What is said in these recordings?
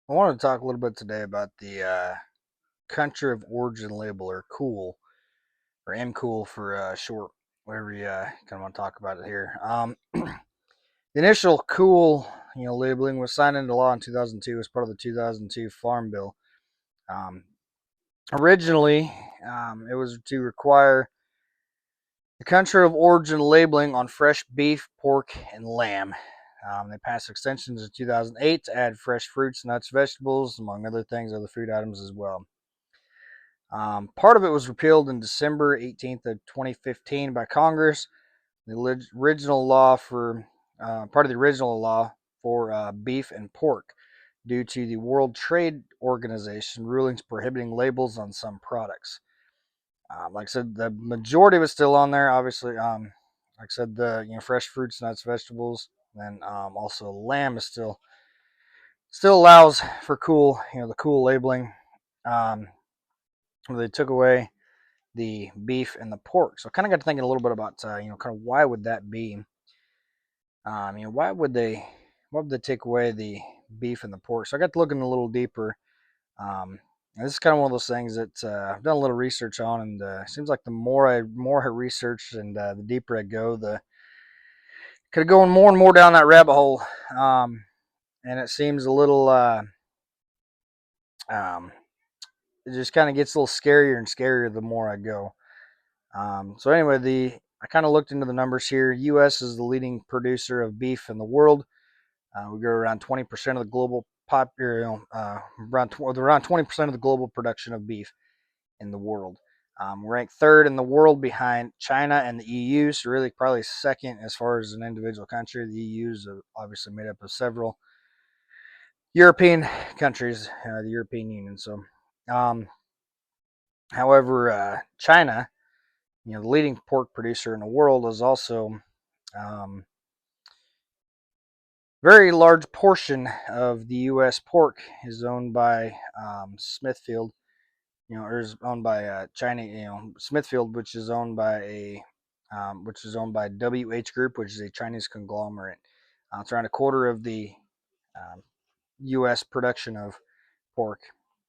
I wanted to talk a little bit today about the country of origin label, or cool, or MCOOL for short, whatever you kind of want to talk about it here. The initial cool, labeling was signed into law in 2002 as part of the 2002 Farm Bill. Um, Originally, it was to require the country of origin labeling on fresh beef, pork, and lamb. They passed extensions in 2008 to add fresh fruits, nuts, vegetables, among other things, other food items as well. Part of it was repealed in December 18th of 2015 by Congress. The original law for part of the original law for beef and pork, due to the World Trade Organization rulings prohibiting labels on some products. Like I said, the majority was still on there. Obviously, like I said, the fresh fruits, nuts, vegetables, and also lamb is still allows for cool, the cool labeling. Um, they took away the beef and the pork. So I kind of got to thinking a little bit about kind of why would that be? Why would they take away the beef and the pork? So I got to looking a little deeper. And this is kind of one of those things that I've done a little research on, and it seems like the more I research and the deeper I go, the kind of going more and more down that rabbit hole. And it seems a little um, it just kind of gets a little scarier and scarier the more I go. So anyway, I kind of looked into the numbers here. U.S. is the leading producer of beef in the world. We grow around 20% of the global around 20% of the global production of beef in the world. We're ranked third in the world behind China and the EU. So really, probably second as far as an individual country. The EU is obviously made up of several European countries, the European Union. So, um, however, China, the leading pork producer in the world, is also um, very large portion of the U.S. pork is owned by Smithfield, or is owned by China, Smithfield, which is owned by WH Group, which is a Chinese conglomerate. It's around a quarter of the um, U.S. production of pork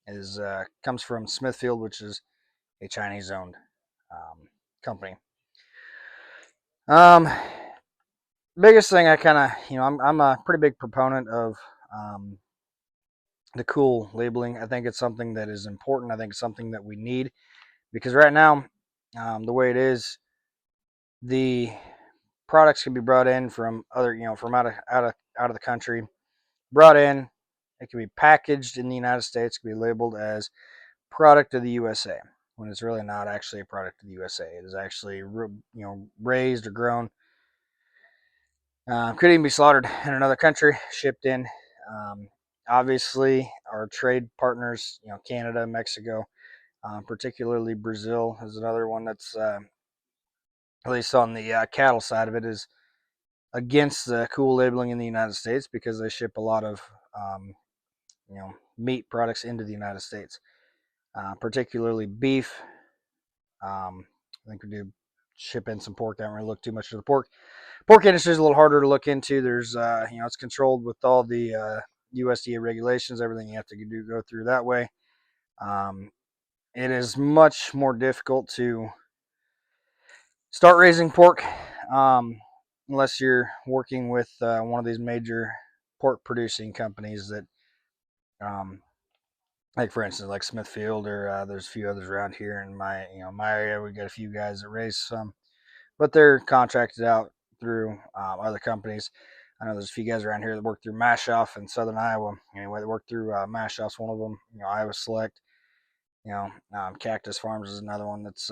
is comes from Smithfield, which is a Chinese-owned company. Um, Biggest thing I kind of, I'm a pretty big proponent of um, the cool labeling. I think it's something that is important. I think it's something that we need because right now, the way it is, the products can be brought in from other, from out of the country, brought in. It can be packaged in the United States, can be labeled as product of the USA when it's really not actually a product of the USA. It is actually, raised or grown. Could even be slaughtered in another country, shipped in. Um, Obviously, our trade partners, Canada, Mexico, particularly Brazil, is another one that's at least on the cattle side of it is against the cool labeling in the United States because they ship a lot of meat products into the United States, particularly beef. I think we do ship in some pork. I don't really look too much at the pork. Pork industry is a little harder to look into. There's it's controlled with all the USDA regulations. Everything you have to do go through that way. Um, it is much more difficult to start raising pork unless you're working with one of these major pork producing companies that, um, like for instance, like Smithfield, or there's a few others around here in my area. We got a few guys that raise some, but they're contracted out through other companies. I know there's a few guys around here that work through Mashoff in Southern Iowa. Anyway, they work through Mashoff's one of them. Iowa Select. Cactus Farms is another one that's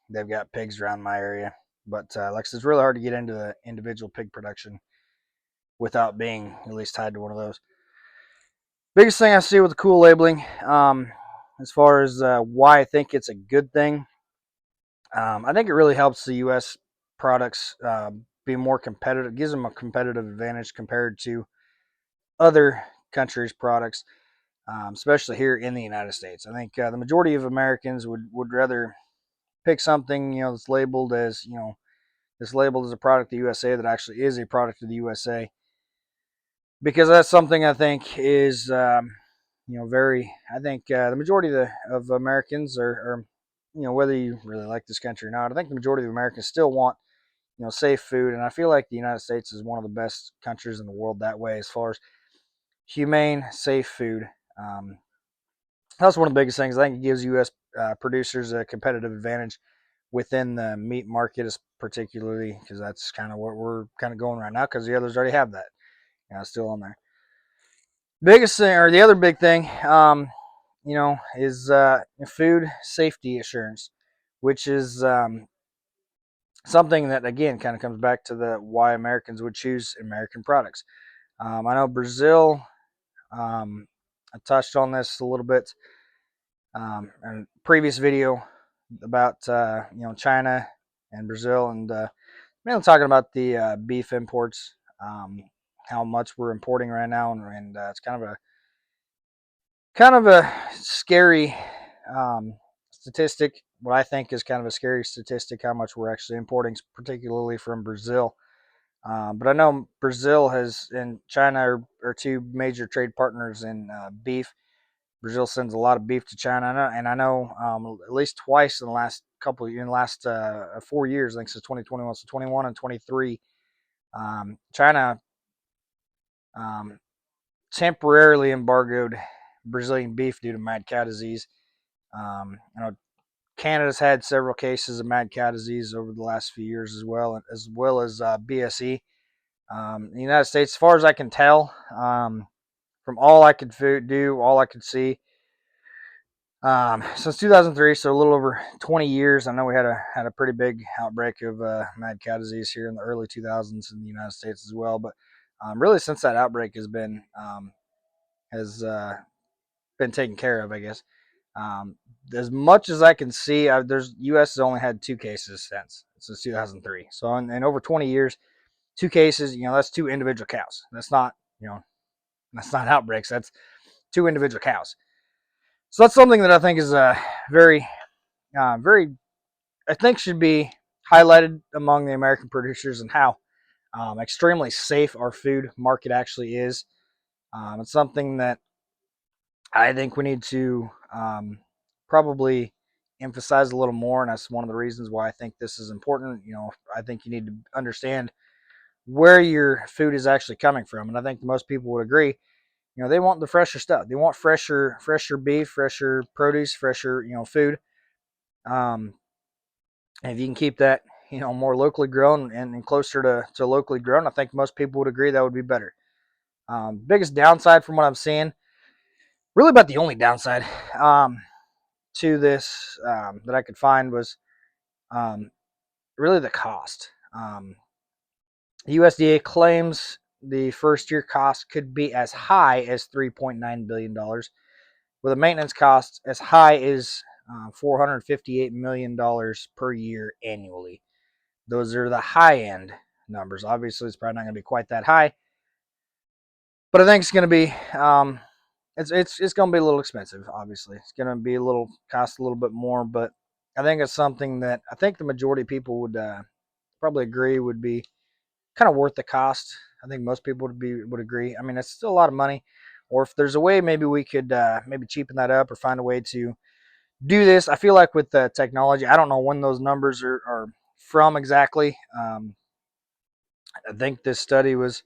they've got pigs around my area. But like I said, it's really hard to get into the individual pig production without being at least tied to one of those. Biggest thing I see with the cool labeling, as far as why I think it's a good thing, I think it really helps the U.S. products be more competitive. It gives them a competitive advantage compared to other countries' products, especially here in the United States. I think the majority of Americans would rather pick something that's labeled as this labeled as a product of the USA that actually is a product of the USA, because that's something I think is very. I think the majority of Americans are, whether you really like this country or not, I think the majority of Americans still want safe food, and I feel like the United States is one of the best countries in the world that way as far as humane, safe food. Um, that's one of the biggest things. I think it gives U.S. Producers a competitive advantage within the meat market, particularly because that's kind of what we're kind of going right now. Because the others already have that, still on there. Biggest thing, or the other big thing, is food safety assurance, which is something that again kind of comes back to the why Americans would choose American products. I know Brazil. I touched on this a little bit in a previous video about China and Brazil, and mainly talking about the beef imports, how much we're importing right now, and it's kind of a scary statistic. What I think is kind of a scary statistic, how much we're actually importing, particularly from Brazil. But I know Brazil and China are two major trade partners in beef. Brazil sends a lot of beef to China, and I know at least twice in the last 4 years, I think since 2021, so 21 and 23, China um, temporarily embargoed Brazilian beef due to mad cow disease. I know Canada's had several cases of mad cow disease over the last few years as well as BSE. The United States, as far as I can tell, from all I could all I could see, since 2003, so a little over 20 years. I know we had a pretty big outbreak of mad cow disease here in the early 2000s in the United States as well. But really, since that outbreak has been taken care of, I guess. Um, as much as I can see, there's U.S. has only had 2 cases since 2003. So in over 20 years, 2 cases. That's 2 individual cows. That's not outbreaks. That's 2 individual cows. So that's something that I think is very, very, I think should be highlighted among the American producers and how extremely safe our food market actually is. It's something that I think we need to probably emphasize a little more, and that's one of the reasons why I think this is important. I think you need to understand where your food is actually coming from, and I think most people would agree. They want the fresher stuff. They want fresher beef, fresher produce, fresher food. Um, and if you can keep that more locally grown and closer to locally grown, I think most people would agree that would be better. Biggest downside from what I'm seeing, really about the only downside to this that I could find was um, really the cost. The USDA claims the first year cost could be as high as $3.9 billion, with a maintenance cost as high as $458 million per year annually. Those are the high end numbers. Obviously, it's probably not going to be quite that high, but I think it's going to be it's going to be a little expensive. Obviously, it's going to be cost a little bit more, but I think it's something that I think the majority of people would probably agree would be kind of worth the cost. I think most people would agree. I mean, it's still a lot of money. Or if there's a way, maybe we could maybe cheapen that up or find a way to do this. I feel like with the technology, I don't know when those numbers are from exactly. I think this study was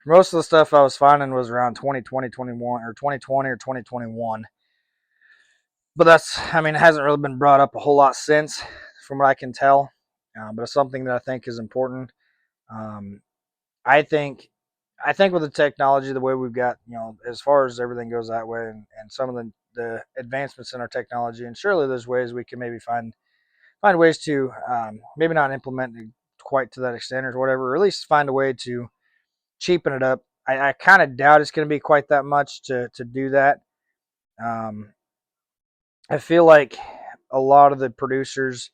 most of the stuff I was finding was around 2020, 21, or 2020 or 2021. But I mean, it hasn't really been brought up a whole lot since, from what I can tell. But it's something that I think is important. Um, I think with the technology, the way we've got, as far as everything goes that way, and some of the advancements in our technology, and surely there's ways we can maybe find ways to maybe not implement it quite to that extent or whatever, or at least find a way to cheapen it up. I kind of doubt it's going to be quite that much to do that. Um, I feel like a lot of the producers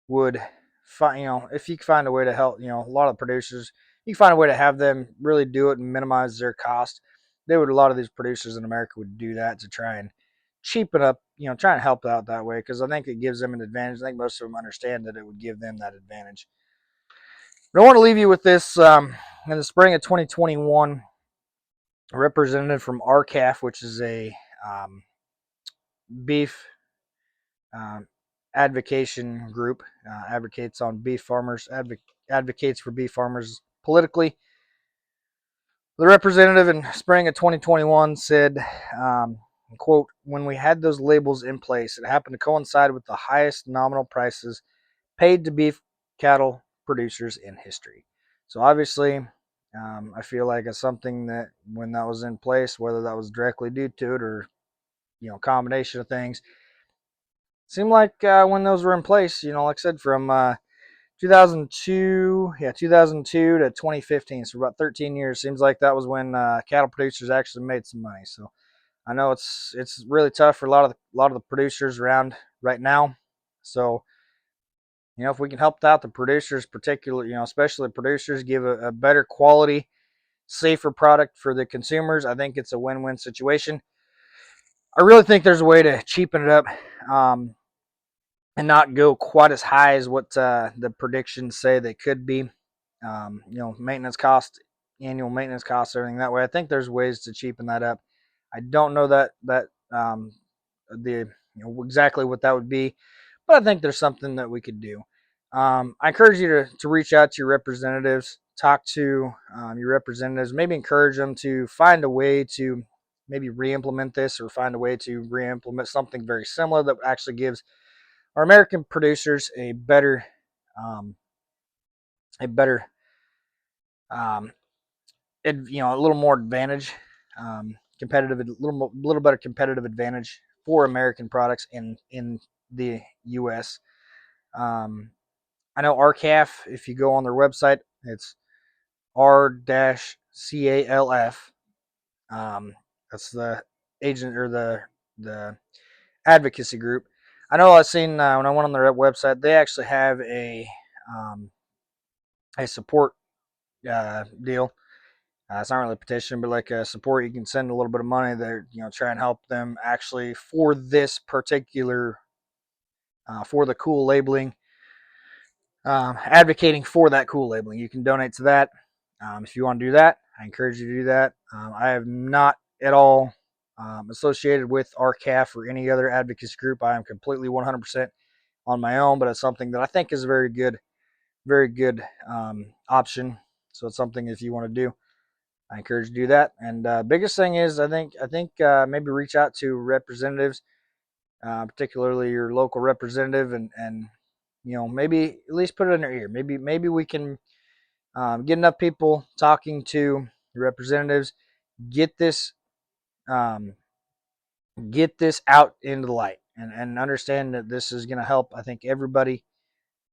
would find, if you can find a way to help, a lot of producers, you can find a way to have them really do it and minimize their cost. A lot of these producers in America would do that to try and cheapen up, try and help out that way, because I think it gives them an advantage. I think most of them understand that it would give them that advantage. But I want to leave you with this. In the spring of 2021, a representative from RCAF, which is a beef um, advocation group, advocates on beef farmers, advocates for beef farmers politically. The representative in spring of 2021 said, quote, when we had those labels in place, it happened to coincide with the highest nominal prices paid to beef cattle producers in history. So obviously, I feel like it's something that when that was in place, whether that was directly due to it or combination of things, seemed like when those were in place, like I said, from 2002 to 2015, so about 13 years, seems like that was when cattle producers actually made some money. So I know it's really tough for a lot of the producers around right now. So if we can help out the producers, particularly especially the producers, give a better quality, safer product for the consumers, I think it's a win-win situation. I really think there's a way to cheapen it up. And not go quite as high as what the predictions say they could be. Maintenance cost, annual maintenance costs, everything that way. I think there's ways to cheapen that up. I don't know that the exactly what that would be, but I think there's something that we could do. I encourage you to reach out to your representatives, talk to your representatives, maybe encourage them to find a way to maybe re-implement this or find a way to re-implement something very similar that actually gives our American producers um, a better, um, a little more advantage, competitive, little better competitive advantage for American products in the U.S. Um, I know RCAF. If you go on their website, it's R-CALF. That's the agent or the advocacy group. I know I've seen when I went on their website, they actually have um, a support deal. It's not really a petition, but like a support. You can send a little bit of money there, try and help them actually for this particular for the cool labeling, advocating for that cool labeling. You can donate to that if you want to do that. I encourage you to do that. I have not at all associated with RCAF or any other advocacy group. I am completely 100% on my own, but it's something that I think is a very good option. So it's something if you want to do, I encourage you to do that. And biggest thing is, I think maybe reach out to representatives, particularly your local representative, and maybe at least put it in their ear. Maybe we can get enough people talking to the representatives, get this um, get this out into the light, and understand that this is going to help. I think everybody.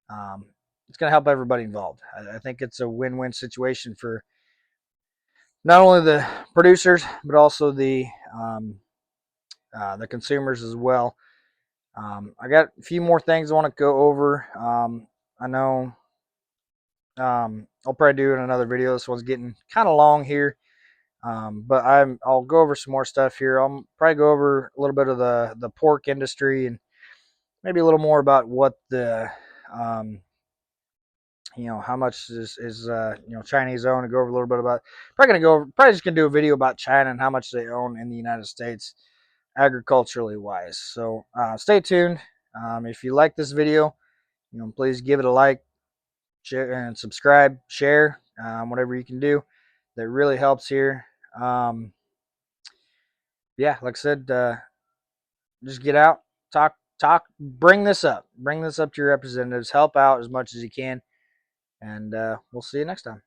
It's going to help everybody involved. I think it's a win-win situation for not only the producers but also the consumers as well. I got a few more things I want to go over. I know I'll probably do in another video. This one's getting kind of long here, but I'll go over some more stuff here. I'll probably go over a little bit of the pork industry and maybe a little more about what the how much is Chinese owned, and go over a little bit about. Probably just gonna do a video about China and how much they own in the United States, agriculturally wise. So stay tuned. If you like this video, please give it a like, share, and subscribe, share, whatever you can do. That really helps here. Yeah, like I said, just get out, talk, bring this up to your representatives, help out as much as you can, and we'll see you next time.